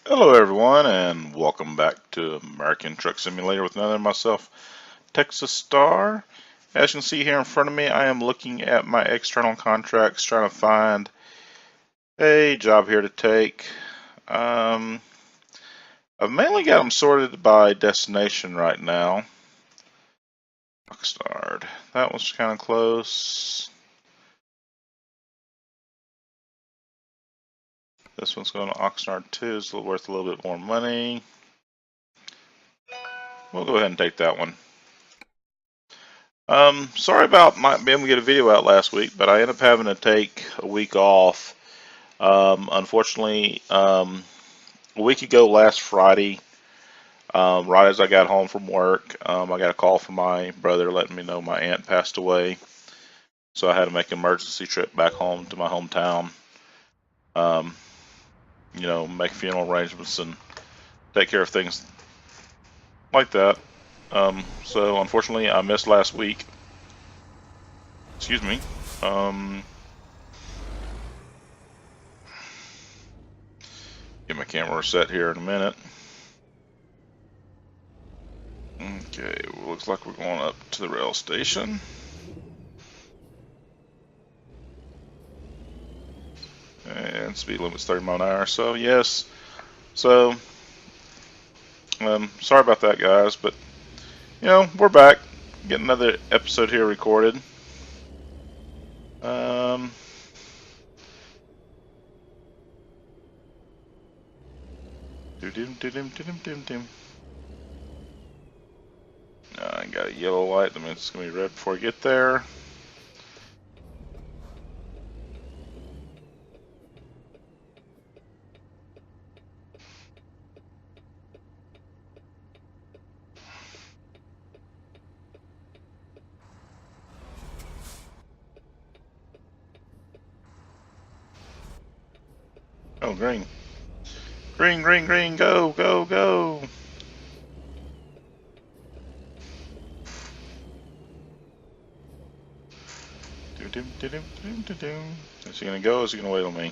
Hello everyone and welcome back to American Truck Simulator with another myself, TXStar. As you can see here in front of me, I am looking at my external contracts trying to find a job here to take. Um, I've mainly got them sorted by destination right now. Oxnard, that was kind of close. This one's going to Oxnard too, it's worth a little bit more money. We'll go ahead and take that one. Sorry about not being able to get a video out last week, but I ended up having to take a week off. Unfortunately, a week ago last Friday, right as I got home from work, I got a call from my brother letting me know my aunt passed away. So I had to make an emergency trip back home to my hometown. Um, make funeral arrangements and take care of things like that. So unfortunately, I missed last week. Excuse me. Get my camera set here in a minute. Okay, well, looks like we're going up to the rail station. And speed limit's 30 miles an hour, so yes. So, sorry about that, guys, but, we're back. Getting another episode here recorded. I got a yellow light, that means it's going to be red before I get there. Oh, green. Green, green, green, go, go, go. Is he going to go or is he going to wait on me?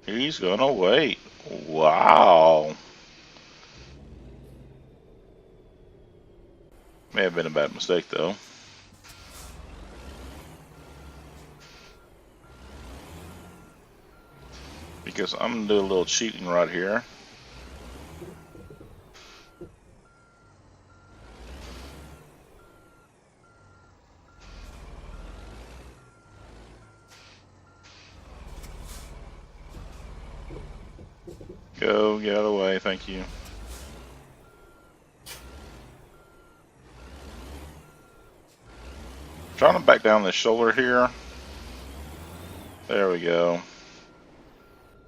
He's going to wait. Wow. May have been a bad mistake, though. Because I'm going to do a little cheating right here. Go, get out of the way, thank you. Trying to back down this shoulder here. There we go.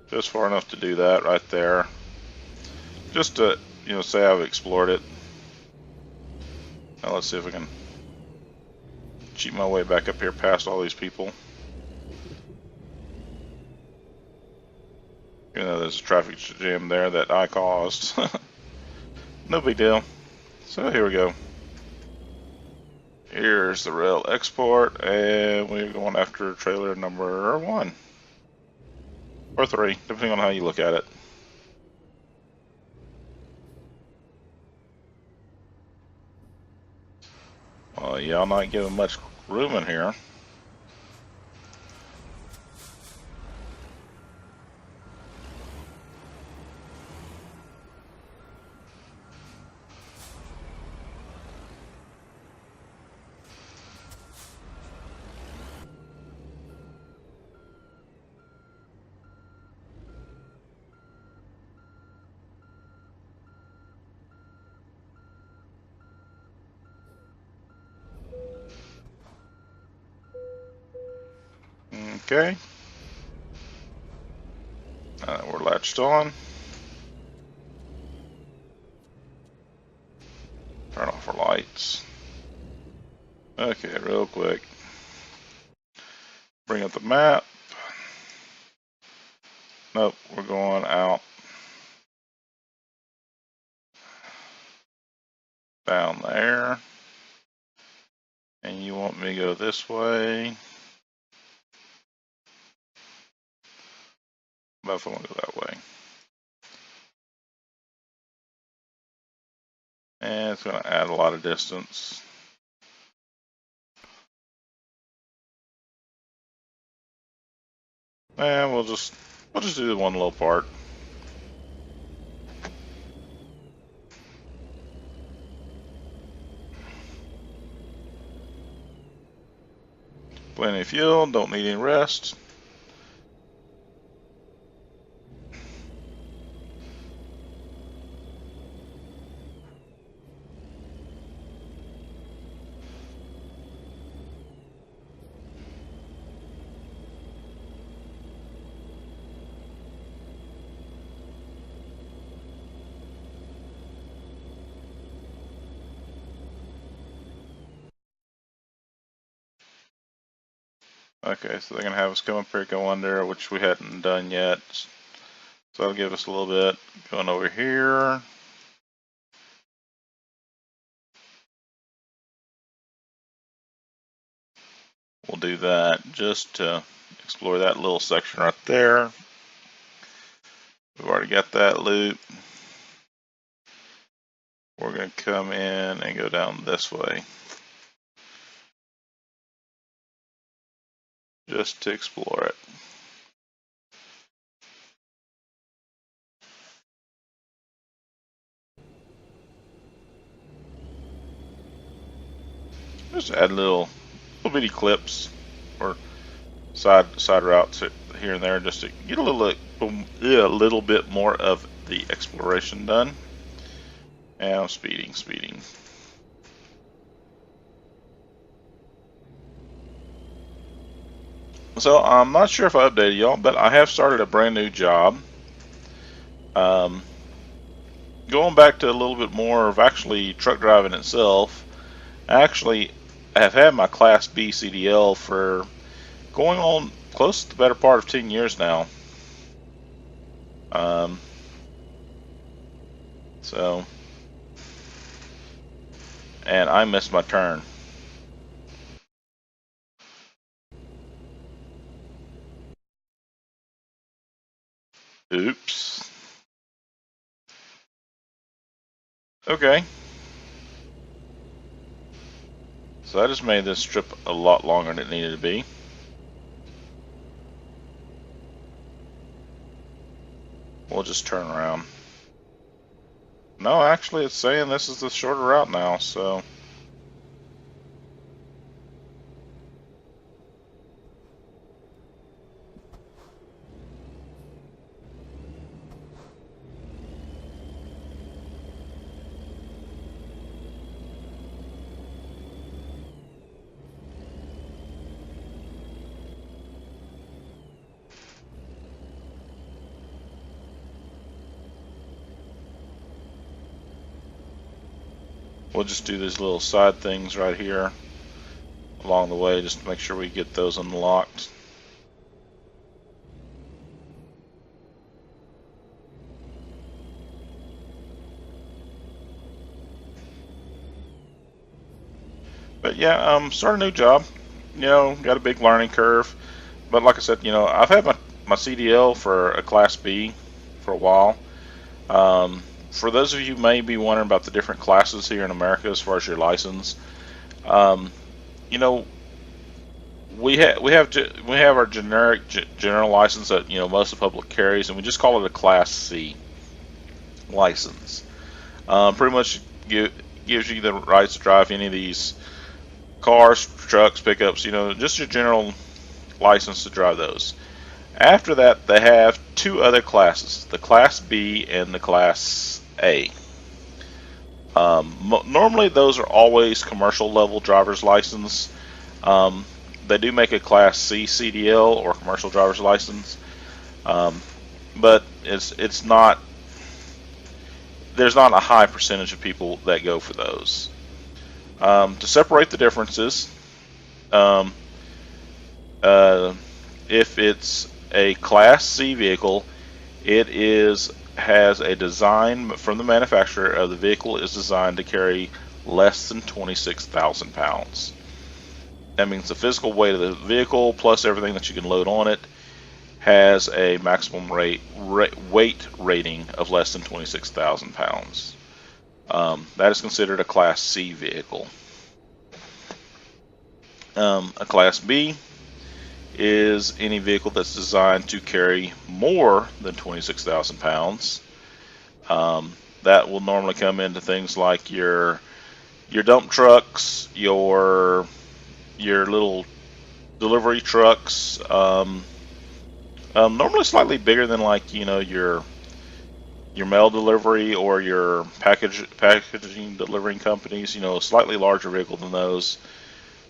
Just far enough to do that right there. Just to, say I've explored it. Now let's see if I can cheat my way back up here past all these people. Even though there's a traffic jam there that I caused. No big deal. So here we go. Here's the rail export, and we're going after trailer number 1. Or 3, depending on how you look at it. Y'all not giving much room in here. Okay. We're latched on. Turn off our lights. Okay, real quick. Bring up the map. Nope, we're going out. Down there. And you want me to go this way. Both of them go that way. It's going to add a lot of distance. And we'll just do the one little part. Plenty of fuel, don't need any rest. Okay, so they're going to have us come up here, go under, which we hadn't done yet. So that'll give us a little bit. Going over here. We'll do that just to explore that little section right there. We've already got that loop. We're going to come in and go down this way. Just to explore it. Just add little bitty clips or side routes here and there, just to get a little bit more of the exploration done. And I'm speeding. So I'm not sure if I updated y'all, but I have started a brand new job. Going back to a little bit more of actually truck driving itself. I have had my Class B CDL for going on close to the better part of 10 years now. And I missed my turn. Oops. Okay. So I just made this strip a lot longer than it needed to be. We'll just turn around. No, actually it's saying this is the shorter route now, so. We'll just do these little side things right here along the way just to make sure we get those unlocked. But yeah, start a new job. You know, got a big learning curve. But like I said, you know, I've had my CDL for a Class B for a while. For those of you who may be wondering about the different classes here in America as far as your license, you know, we have our general license that, you know, most of the public carries, and we just call it a Class C license. Pretty much gives you the rights to drive any of these cars, trucks, pickups, you know, just your general license to drive those. After that, they have two other classes, the Class B and the Class A. Normally those are always commercial level driver's license. They do make a Class C CDL or commercial driver's license, but it's not. There's not a high percentage of people that go for those. To separate the differences, if it's a Class C vehicle, it has a design from the manufacturer of the vehicle is designed to carry less than 26,000 pounds. That means the physical weight of the vehicle plus everything that you can load on it has a maximum weight rating of less than 26,000 pounds. That is considered a Class C vehicle. A Class B is any vehicle that's designed to carry more than 26,000 pounds. That will normally come into things like your dump trucks, your little delivery trucks. Normally slightly bigger than, like, your mail delivery or your packaging delivering companies. A slightly larger vehicle than those.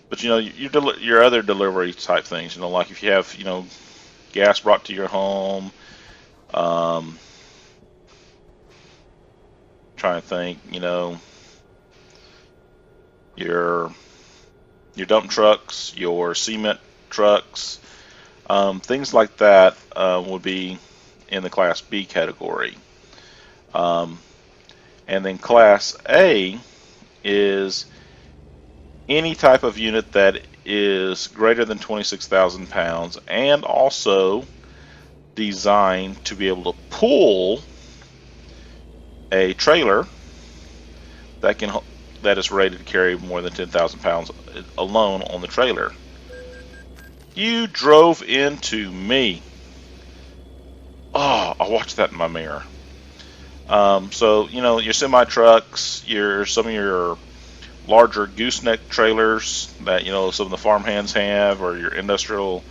But your other delivery type things. Like if you have gas brought to your home. Trying to think. Your dump trucks, your cement trucks, things like that would be in the Class B category. And then Class A is any type of unit that is greater than 26,000 pounds and also designed to be able to pull a trailer that is rated to carry more than 10,000 pounds alone on the trailer. You drove into me. Oh, I watched that in my mirror. So your semi trucks, some of your larger gooseneck trailers that some of the farm hands have, or your industrial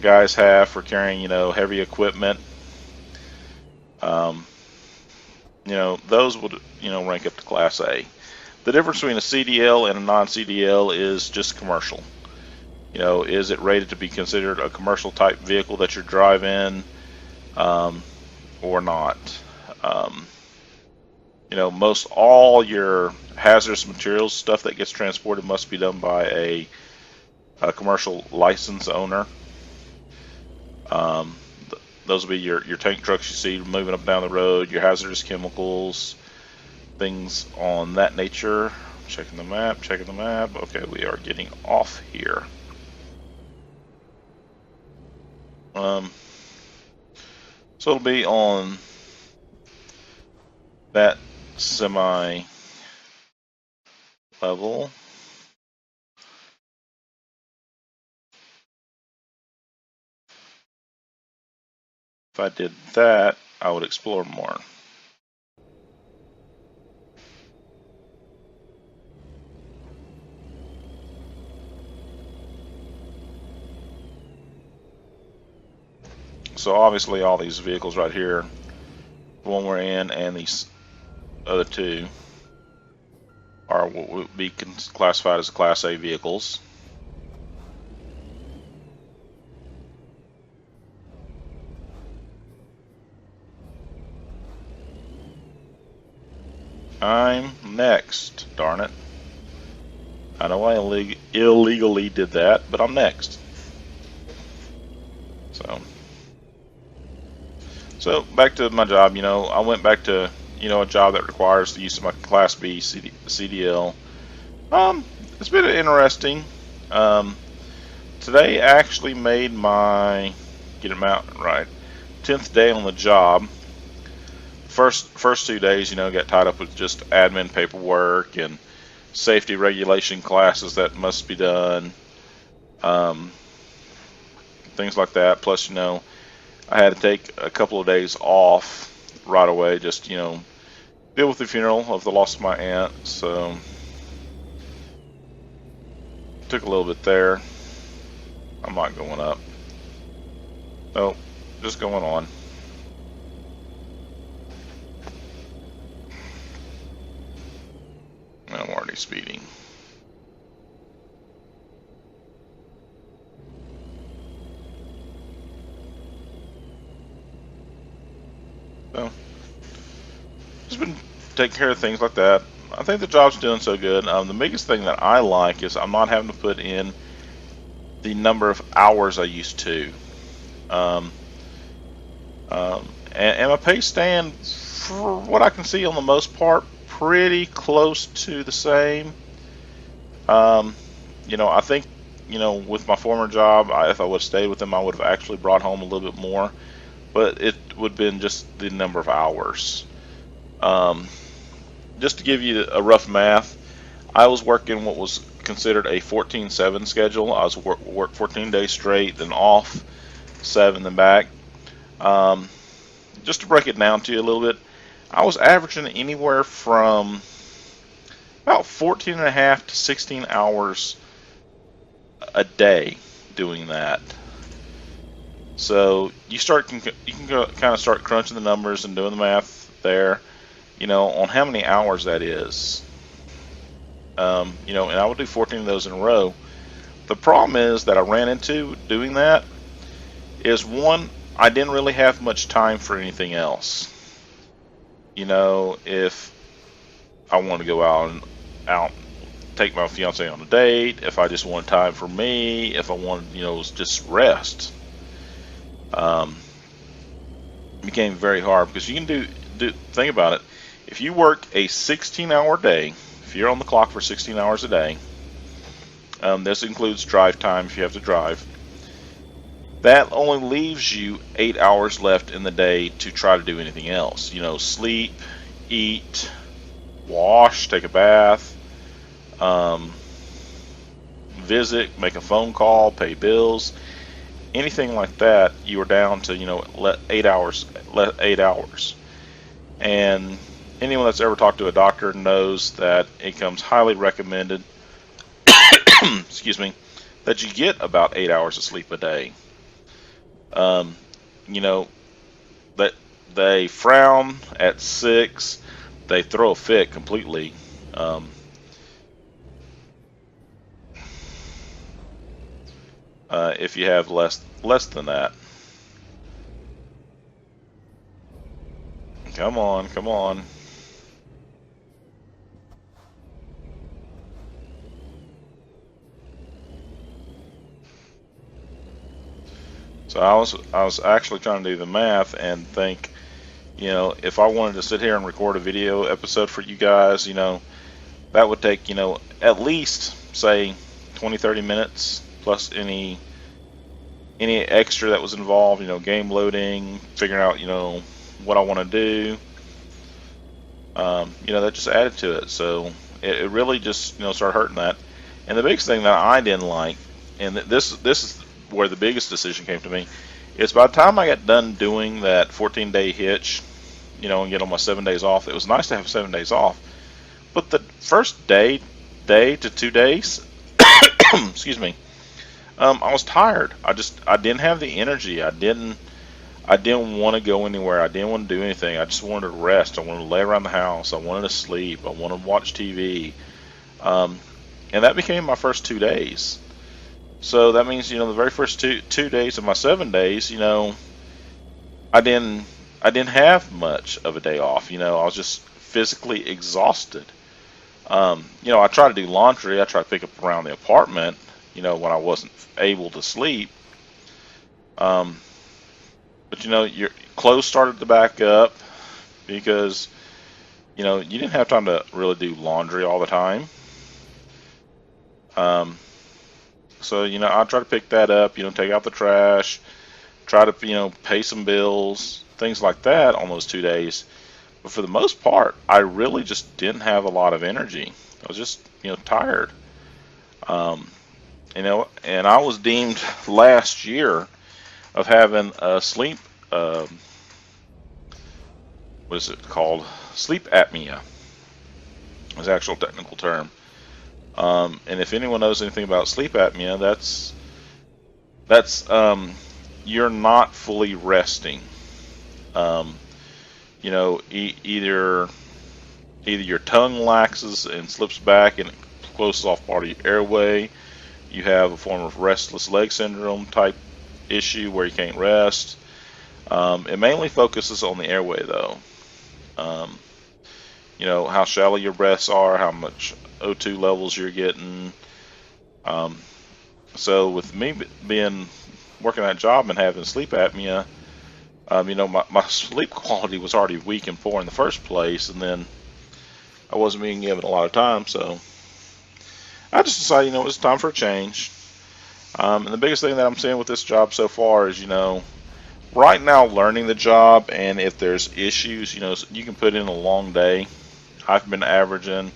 guys have for carrying heavy equipment. Those would rank up to Class A. The difference between a CDL and a non-CDL is just commercial. Is it rated to be considered a commercial type vehicle that you're driving, or not? Most all your hazardous materials stuff that gets transported must be done by a commercial license owner. Those will be your tank trucks you see moving up down the road, your hazardous chemicals, things on that nature. Checking the map. Okay, we are getting off here. So it'll be on that semi level. If I did that, I would explore more. So obviously all these vehicles right here, the one we're in and these other two, are what would be classified as Class A vehicles. I'm next, darn it. I know I illegally did that, but I'm next. So back to my job. I went back to a job that requires the use of my Class B CDL. It's been interesting. Today actually made my 10th day on the job. First 2 days, got tied up with just admin paperwork and safety regulation classes that must be done, things like that. Plus, I had to take a couple of days off right away, just deal with the funeral of the loss of my aunt. So took a little bit there. I'm not going up. Nope, just going on. I'm already speeding. So, just been taking care of things like that. I think the job's doing so good. The biggest thing that I like is I'm not having to put in the number of hours I used to. And my pay stand, for what I can see on the most part, pretty close to the same. I think, with my former job, if I would have stayed with them, I would have actually brought home a little bit more. But it would have been just the number of hours. just to give you a rough math, I was working what was considered a 14/7 schedule. I was work 14 days straight, then off 7, then back. Um, just to break it down to you a little bit, I was averaging anywhere from about 14 and a half to 16 hours a day doing that. So you can kind of start crunching the numbers and doing the math there, on how many hours that is. And I would do 14 of those in a row. The problem is that I ran into doing that is, one, I didn't really have much time for anything else. If I want to go out, take my fiance on a date, if I just wanted time for me, if I wanted, just rest, it became very hard because you can think about it. If you work a 16-hour day, if you're on the clock for 16 hours a day, this includes drive time if you have to drive, that only leaves you 8 hours left in the day to try to do anything else. Sleep, eat, wash, take a bath, visit, make a phone call, pay bills, anything like that. You are down to 8 hours. And anyone that's ever talked to a doctor knows that it comes highly recommended excuse me, that you get about 8 hours of sleep a day. That they frown at 6, they throw a fit completely. If you have less than that. Come on, come on. So I was actually trying to do the math and think, if I wanted to sit here and record a video episode for you guys, that would take, at least say 20-30 minutes plus any extra that was involved, game loading, figuring out, what I want to do. That just added to it. So it really just, started hurting that. And the biggest thing that I didn't like, and this is where the biggest decision came to me, is by the time I got done doing that 14-day hitch, and get on my 7 days off, it was nice to have 7 days off. But the first day to 2 days, excuse me, I was tired. I didn't have the energy. I didn't want to go anywhere. I didn't want to do anything. I just wanted to rest. I wanted to lay around the house. I wanted to sleep. I wanted to watch TV. And that became my first 2 days. So that means, the very first two days of my 7 days, I didn't have much of a day off. I was just physically exhausted. I try to do laundry. I try to pick up around the apartment, when I wasn't able to sleep. But your clothes started to back up because, you didn't have time to really do laundry all the time. So, I try to pick that up, take out the trash, try to, pay some bills, things like that on those 2 days. But for the most part, I really just didn't have a lot of energy. I was just, tired. And I was deemed last year of having a sleep, what is it called? Sleep apnea is the actual technical term. And if anyone knows anything about sleep apnea, that's you're not fully resting. Either your tongue laxes and slips back and it closes off part of your airway. You have a form of restless leg syndrome type issue where you can't rest. It mainly focuses on the airway though. How shallow your breaths are, how much O2 levels you're getting. So with me working that job and having sleep apnea, my sleep quality was already weak and poor in the first place, and then I wasn't being given a lot of time, so I just decided, it was time for a change. And the biggest thing that I'm seeing with this job so far is, right now learning the job, and if there's issues, you can put in a long day. I've been averaging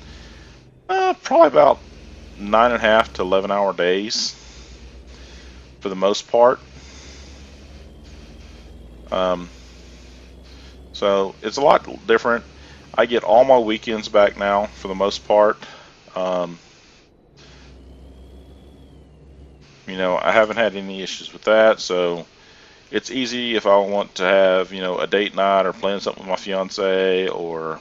probably about 9.5 to 11-hour days for the most part. So it's a lot different. I get all my weekends back now for the most part. I haven't had any issues with that, so it's easy if I want to have, a date night or plan something with my fiance or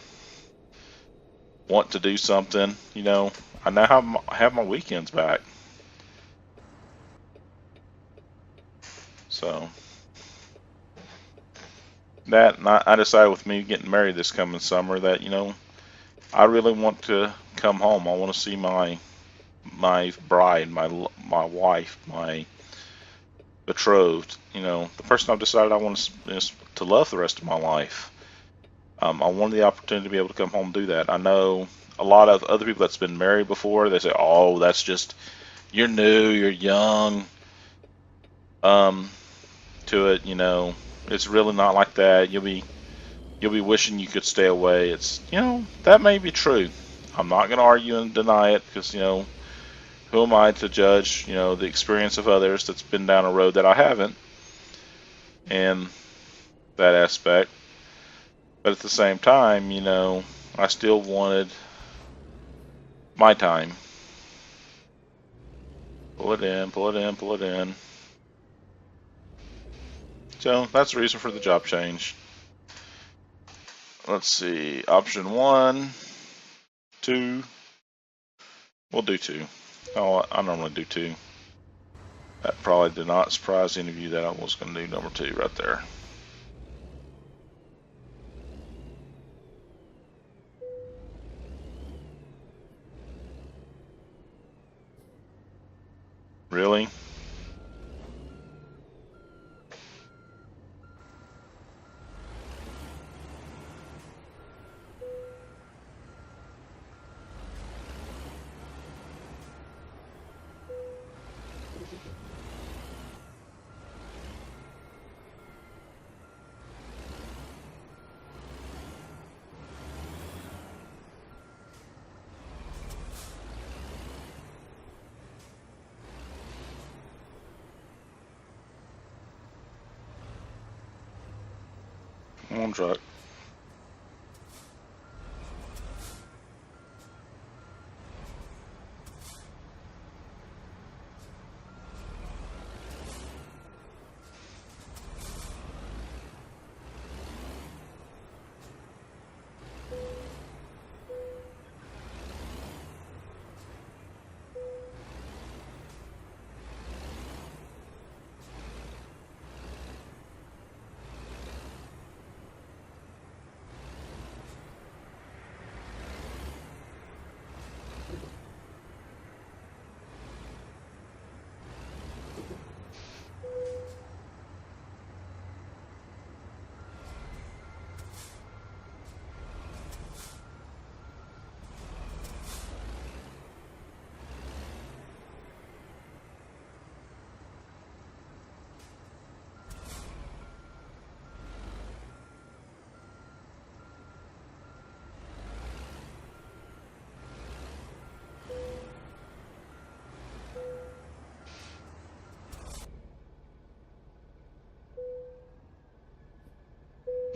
want to do something, I now have my weekends back. So that, and I decided with me getting married this coming summer that, I really want to come home. I want to see my bride, my wife, my betrothed, the person I've decided I want to love the rest of my life. I wanted the opportunity to be able to come home and do that. I know a lot of other people that's been married before, they say, oh, that's just, you're new, you're young, to it, it's really not like that. You'll be wishing you could stay away. It's, that may be true. I'm not going to argue and deny it because, who am I to judge, the experience of others that's been down a road that I haven't, and that aspect. But at the same time, I still wanted my time. Pull it in, pull it in, pull it in. So that's the reason for the job change. Let's see, option 1, 2. We'll do 2. Oh, I normally do 2. That probably did not surprise any of you that I was going to do number 2 right there. Really? One truck.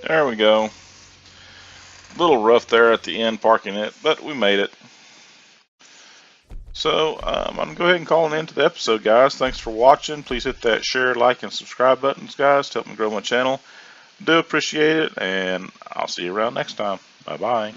There we go. A little rough there at the end parking it, but we made it. So I'm going to go ahead and call an end to the episode, guys. Thanks for watching. Please hit that share, like, and subscribe buttons, guys, to help me grow my channel. Do appreciate it, and I'll see you around next time. Bye-bye.